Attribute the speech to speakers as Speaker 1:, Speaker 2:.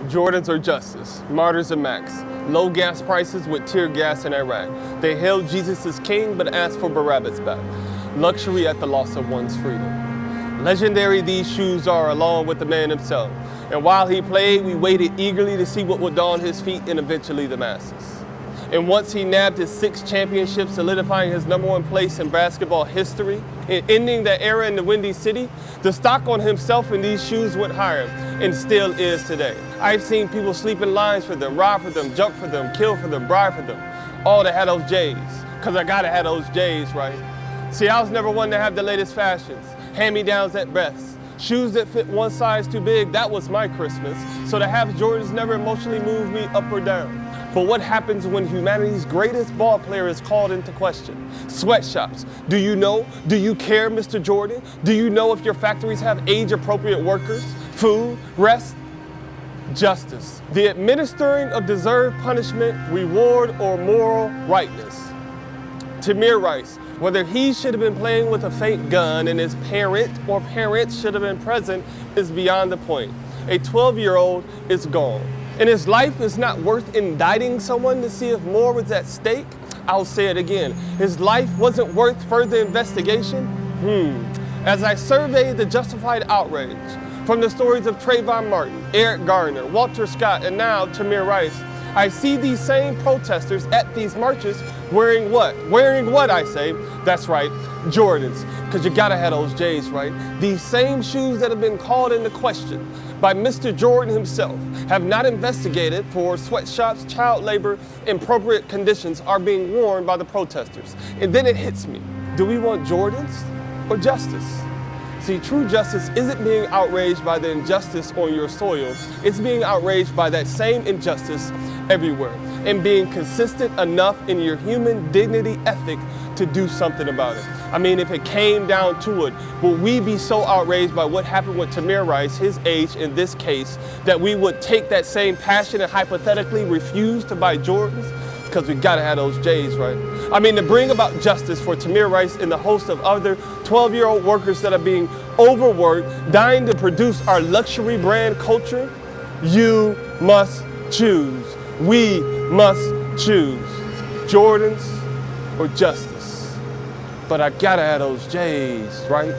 Speaker 1: Jordans or justice, martyrs or max, low gas prices with tear gas in Iraq. They hailed Jesus as king but asked for Barabbas back. Luxury at the loss of one's freedom. Legendary these shoes are along with the man himself. And while he played, we waited eagerly to see what would dawn his feet and eventually the masses. And once he nabbed his 6 championships, solidifying his #1 place in basketball history, and ending that era in the Windy City, the stock on himself in these shoes went higher, and still is today. I've seen people sleep in lines for them, rob for them, jump for them, kill for them, bribe for them, all to have those J's, because I gotta have those J's, right? See, I was never one to have the latest fashions, hand-me-downs at best. Shoes that fit one size too big, that was my Christmas. So to have Jordans never emotionally moved me up or down. But what happens when humanity's greatest ball player is called into question? Sweatshops. Do you know? Do you care, Mr. Jordan? Do you know if your factories have age-appropriate workers? Food? Rest? Justice. The administering of deserved punishment, reward, or moral rightness. Tamir Rice. Whether he should have been playing with a fake gun and his parent or parents should have been present is beyond the point. A 12-year-old is gone. And his life is not worth indicting someone to see if more was at stake. I'll say it again. His life wasn't worth further investigation. As I surveyed the justified outrage from the stories of Trayvon Martin, Eric Garner, Walter Scott, and now Tamir Rice, I see these same protesters at these marches wearing what? Wearing what, I say? That's right, Jordans, because you gotta have those J's, right? These same shoes that have been called into question by Mr. Jordan himself have not investigated for sweatshops, child labor, inappropriate conditions are being worn by the protesters. And then it hits me. Do we want Jordans or justice? See, true justice isn't being outraged by the injustice on your soil. It's being outraged by that same injustice everywhere and being consistent enough in your human dignity ethic to do something about it. I mean, if it came down to it, would we be so outraged by what happened with Tamir Rice, his age in this case, that we would take that same passion and hypothetically refuse to buy Jordans? Because we gotta have those J's, right? I mean, to bring about justice for Tamir Rice and the host of other 12-year-old workers that are being overworked, dying to produce our luxury brand culture, you must choose. We must choose Jordans or justice. But I gotta have those J's, right?